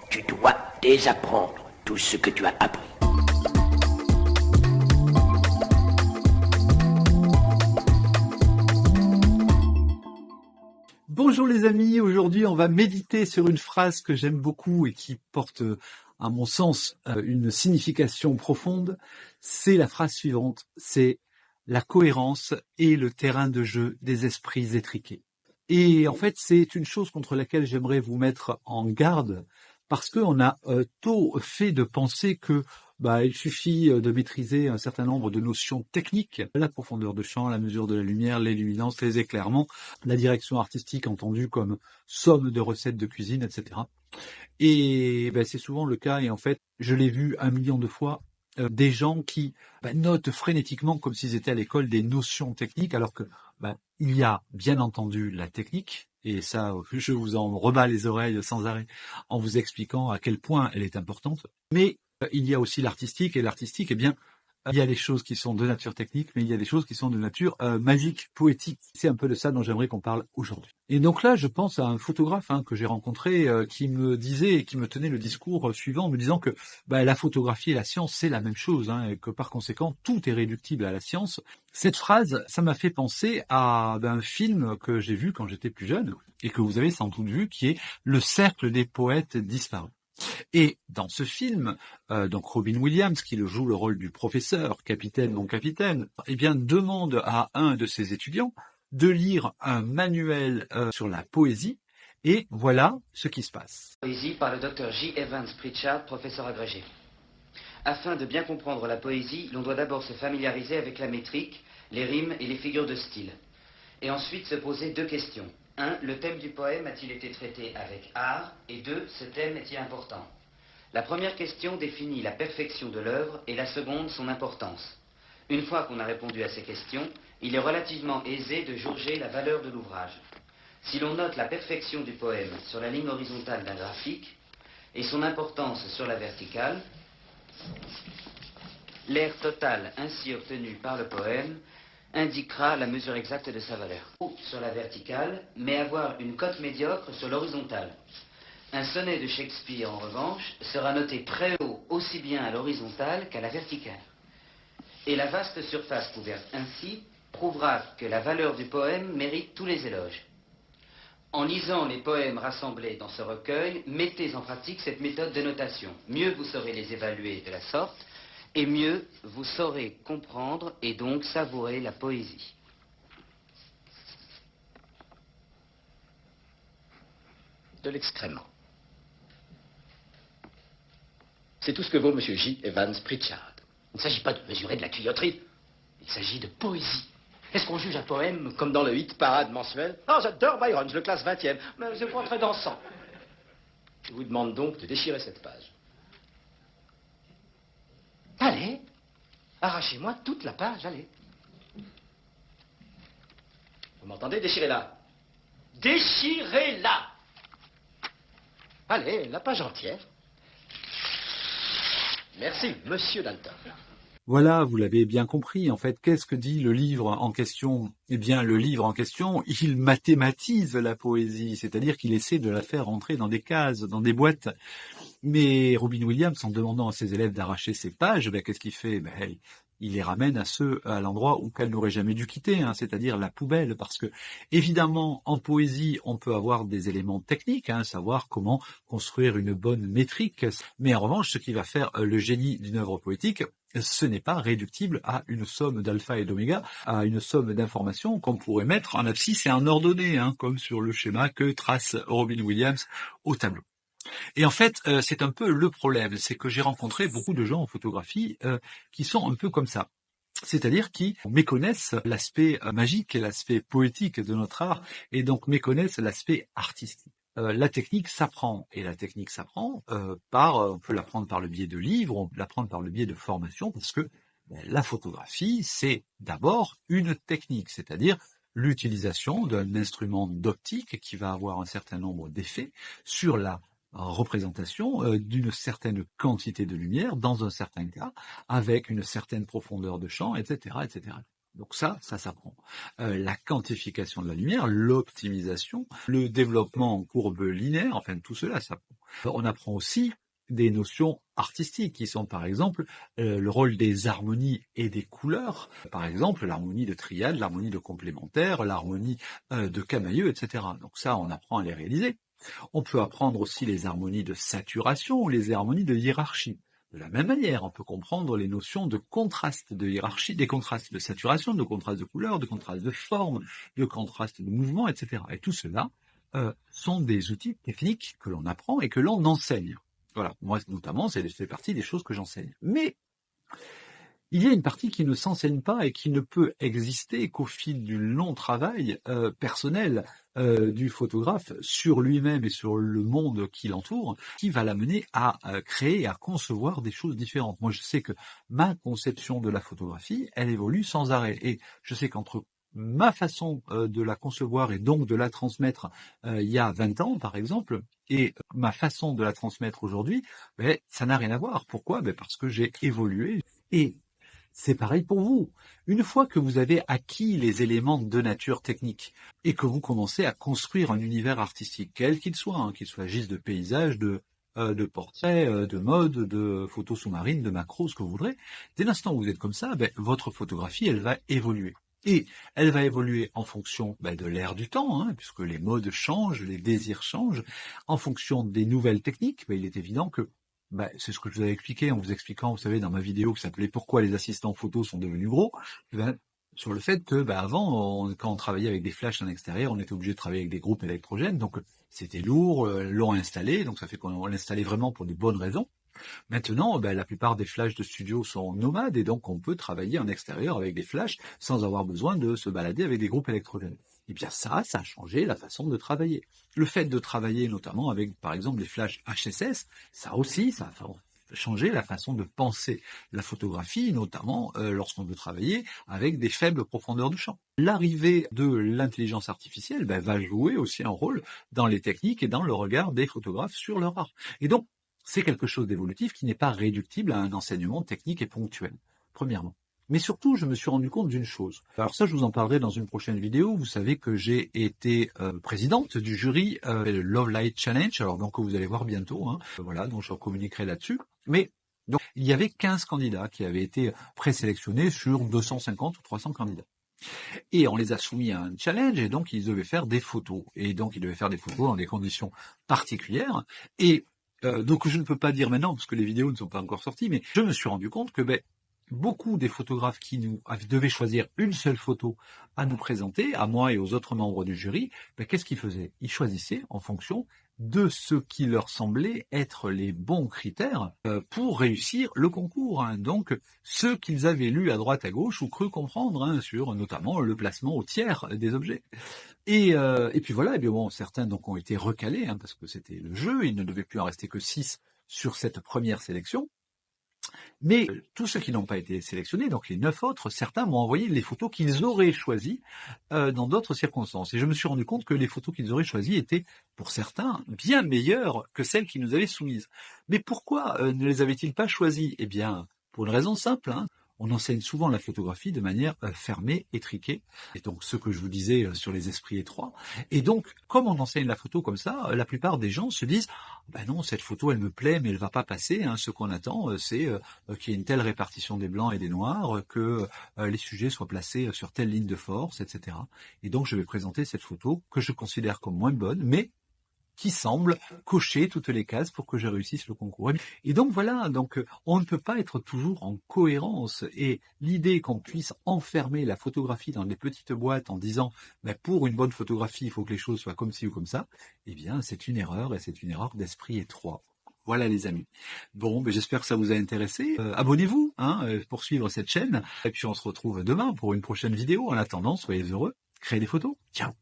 Tu dois désapprendre tout ce que tu as appris. Bonjour les amis, aujourd'hui on va méditer sur une phrase que j'aime beaucoup et qui porte, à mon sens, une signification profonde. C'est la phrase suivante, c'est la cohérence est le terrain de jeu des esprits étriqués. Et en fait, c'est une chose contre laquelle j'aimerais vous mettre en garde, parce qu'on a tôt fait de penser que il suffit de maîtriser un certain nombre de notions techniques, la profondeur de champ, la mesure de la lumière, les luminances, les éclairements, la direction artistique entendue comme somme de recettes de cuisine, etc. Et c'est souvent le cas, et en fait, je l'ai vu 1 million de fois, des gens qui notent frénétiquement comme s'ils étaient à l'école des notions techniques, alors que il y a bien entendu la technique, et ça, je vous en rebats les oreilles sans arrêt en vous expliquant à quel point elle est importante, mais il y a aussi l'artistique, et l'artistique, il y a des choses qui sont de nature technique, mais il y a des choses qui sont de nature magique, poétique. C'est un peu de ça dont j'aimerais qu'on parle aujourd'hui. Et donc là, je pense à un photographe que j'ai rencontré qui me disait et qui me tenait le discours suivant, me disant que la photographie et la science, c'est la même chose, et que par conséquent, tout est réductible à la science. Cette phrase, ça m'a fait penser à un film que j'ai vu quand j'étais plus jeune, et que vous avez sans doute vu, qui est Le Cercle des poètes disparus. Et dans ce film, donc Robin Williams, qui joue le rôle du professeur, capitaine, non capitaine, demande à un de ses étudiants de lire un manuel sur la poésie, et voilà ce qui se passe. Poésie par le Dr J. Evans Pritchard, professeur agrégé. Afin de bien comprendre la poésie, l'on doit d'abord se familiariser avec la métrique, les rimes et les figures de style. Et ensuite se poser 2 questions. 1. Le thème du poème a-t-il été traité avec art? Et 2. Ce thème est-il important? La première question définit la perfection de l'œuvre et la seconde son importance. Une fois qu'on a répondu à ces questions, il est relativement aisé de jauger la valeur de l'ouvrage. Si l'on note la perfection du poème sur la ligne horizontale d'un graphique et son importance sur la verticale, l'air total ainsi obtenu par le poème indiquera la mesure exacte de sa valeur. Sur la verticale, mais avoir une cote médiocre sur l'horizontale. Un sonnet de Shakespeare, en revanche, sera noté très haut aussi bien à l'horizontale qu'à la verticale. Et la vaste surface couverte ainsi prouvera que la valeur du poème mérite tous les éloges. En lisant les poèmes rassemblés dans ce recueil, mettez en pratique cette méthode de notation. Mieux vous saurez les évaluer de la sorte, et mieux vous saurez comprendre et donc savourer la poésie. De l'excrément. C'est tout ce que vaut M. J. Evans Pritchard. Il ne s'agit pas de mesurer de la tuyauterie. Il s'agit de poésie. Est-ce qu'on juge un poème comme dans le hit parade mensuel? Ah, j'adore Byron, je le classe 20e, mais je crois très dansant. Je vous demande donc de déchirer cette page. Allez, arrachez-moi toute la page, allez. Vous m'entendez? Déchirez-la. Déchirez-la. Allez, la page entière. Merci, Monsieur Dalton. Voilà, vous l'avez bien compris. En fait, qu'est-ce que dit le livre en question? Le livre en question, il mathématise la poésie, c'est-à-dire qu'il essaie de la faire rentrer dans des cases, dans des boîtes. Mais Robin Williams, en demandant à ses élèves d'arracher ces pages, qu'est-ce qu'il fait? Il les ramène à l'endroit où qu'elles n'auraient jamais dû quitter, c'est-à-dire la poubelle, parce que évidemment en poésie on peut avoir des éléments techniques, savoir comment construire une bonne métrique, mais en revanche ce qui va faire le génie d'une œuvre poétique, ce n'est pas réductible à une somme d'alpha et d'oméga, à une somme d'informations qu'on pourrait mettre en abscisse et en ordonnée, comme sur le schéma que trace Robin Williams au tableau. Et en fait, c'est un peu le problème, c'est que j'ai rencontré beaucoup de gens en photographie qui sont un peu comme ça. C'est-à-dire qui méconnaissent l'aspect magique et l'aspect poétique de notre art, et donc méconnaissent l'aspect artistique. La technique s'apprend, et la technique s'apprend on peut l'apprendre par le biais de livres, on peut l'apprendre par le biais de formation, parce que la photographie, c'est d'abord une technique, c'est-à-dire l'utilisation d'un instrument d'optique qui va avoir un certain nombre d'effets sur la représentation d'une certaine quantité de lumière dans un certain cas, avec une certaine profondeur de champ, etc., etc. Donc ça s'apprend. La quantification de la lumière, l'optimisation, le développement en courbe linéaire, tout cela s'apprend. On apprend aussi des notions artistiques qui sont par exemple le rôle des harmonies et des couleurs, par exemple l'harmonie de triade, l'harmonie de complémentaire, l'harmonie de camailleux, etc. Donc ça, on apprend à les réaliser. On peut apprendre aussi les harmonies de saturation ou les harmonies de hiérarchie. De la même manière, on peut comprendre les notions de contraste de hiérarchie, des contrastes de saturation, de contraste de couleur, de contraste de forme, de contraste de mouvement, etc. Et tout cela sont des outils techniques que l'on apprend et que l'on enseigne. Voilà, moi notamment, c'est fait partie des choses que j'enseigne. Mais il y a une partie qui ne s'enseigne pas et qui ne peut exister qu'au fil du long travail personnel du photographe sur lui-même et sur le monde qui l'entoure, qui va l'amener à créer, à concevoir des choses différentes. Moi, je sais que ma conception de la photographie, elle évolue sans arrêt. Et je sais qu'entre ma façon de la concevoir et donc de la transmettre il y a 20 ans, par exemple, et ma façon de la transmettre aujourd'hui, ça n'a rien à voir. Pourquoi? Parce que j'ai évolué. Et c'est pareil pour vous. Une fois que vous avez acquis les éléments de nature technique et que vous commencez à construire un univers artistique, quel qu'il soit, qu'il s'agisse de paysages, de portraits, de mode, de photos sous-marines, de macros, ce que vous voudrez, dès l'instant où vous êtes comme ça, votre photographie, elle va évoluer. Et elle va évoluer en fonction de l'ère du temps, puisque les modes changent, les désirs changent, en fonction des nouvelles techniques. Il est évident que c'est ce que je vous avais expliqué en vous expliquant, vous savez, dans ma vidéo qui s'appelait « Pourquoi les assistants photos sont devenus gros ?» sur le fait que avant, quand on travaillait avec des flashs en extérieur, on était obligé de travailler avec des groupes électrogènes, donc c'était lourd, long à installer, donc ça fait qu'on l'installait vraiment pour des bonnes raisons. Maintenant, la plupart des flashs de studio sont nomades et donc on peut travailler en extérieur avec des flashs sans avoir besoin de se balader avec des groupes électrogènes. Et bien ça a changé la façon de travailler. Le fait de travailler notamment avec, par exemple, des flashs HSS, ça aussi, ça a changé la façon de penser la photographie, notamment lorsqu'on veut travailler avec des faibles profondeurs de champ. L'arrivée de l'intelligence artificielle va jouer aussi un rôle dans les techniques et dans le regard des photographes sur leur art. Et donc, c'est quelque chose d'évolutif qui n'est pas réductible à un enseignement technique et ponctuel, premièrement. Mais surtout, je me suis rendu compte d'une chose. Alors ça, je vous en parlerai dans une prochaine vidéo. Vous savez que j'ai été présidente du jury Love Light Challenge, alors donc vous allez voir bientôt. Voilà, donc je communiquerai là-dessus. Mais donc il y avait 15 candidats qui avaient été présélectionnés sur 250 ou 300 candidats. Et on les a soumis à un challenge et donc ils devaient faire des photos. Et donc ils devaient faire des photos dans des conditions particulières. Et donc je ne peux pas dire maintenant, parce que les vidéos ne sont pas encore sorties, mais je me suis rendu compte que beaucoup des photographes qui devaient choisir une seule photo à nous présenter, à moi et aux autres membres du jury, qu'est-ce qu'ils faisaient? Ils choisissaient en fonction de ce qui leur semblait être les bons critères pour réussir le concours. Donc, ceux qu'ils avaient lus à droite à gauche ou cru comprendre sur notamment le placement au tiers des objets. Et puis voilà, et bien bon, certains donc ont été recalés parce que c'était le jeu, il ne devait plus en rester que 6 sur cette première sélection. Mais tous ceux qui n'ont pas été sélectionnés, donc les 9 autres, certains m'ont envoyé les photos qu'ils auraient choisies dans d'autres circonstances. Et je me suis rendu compte que les photos qu'ils auraient choisies étaient, pour certains, bien meilleures que celles qui nous avaient soumises. Mais pourquoi ne les avaient-ils pas choisies? Eh bien, pour une raison simple. On enseigne souvent la photographie de manière fermée, étriquée. Et donc, ce que je vous disais sur les esprits étroits. Et donc, comme on enseigne la photo comme ça, la plupart des gens se disent « non, cette photo, elle me plaît, mais elle va pas passer. Ce qu'on attend, c'est qu'il y ait une telle répartition des blancs et des noirs, que les sujets soient placés sur telle ligne de force, etc. » Et donc, je vais présenter cette photo que je considère comme moins bonne, mais qui semble cocher toutes les cases pour que je réussisse le concours. Et donc voilà, donc on ne peut pas être toujours en cohérence. Et l'idée qu'on puisse enfermer la photographie dans des petites boîtes en disant pour une bonne photographie, il faut que les choses soient comme ci ou comme ça, eh bien c'est une erreur, et c'est une erreur d'esprit étroit. Voilà les amis. Bon, j'espère que ça vous a intéressé. Abonnez-vous pour suivre cette chaîne. Et puis on se retrouve demain pour une prochaine vidéo. En attendant, soyez heureux, créez des photos. Ciao.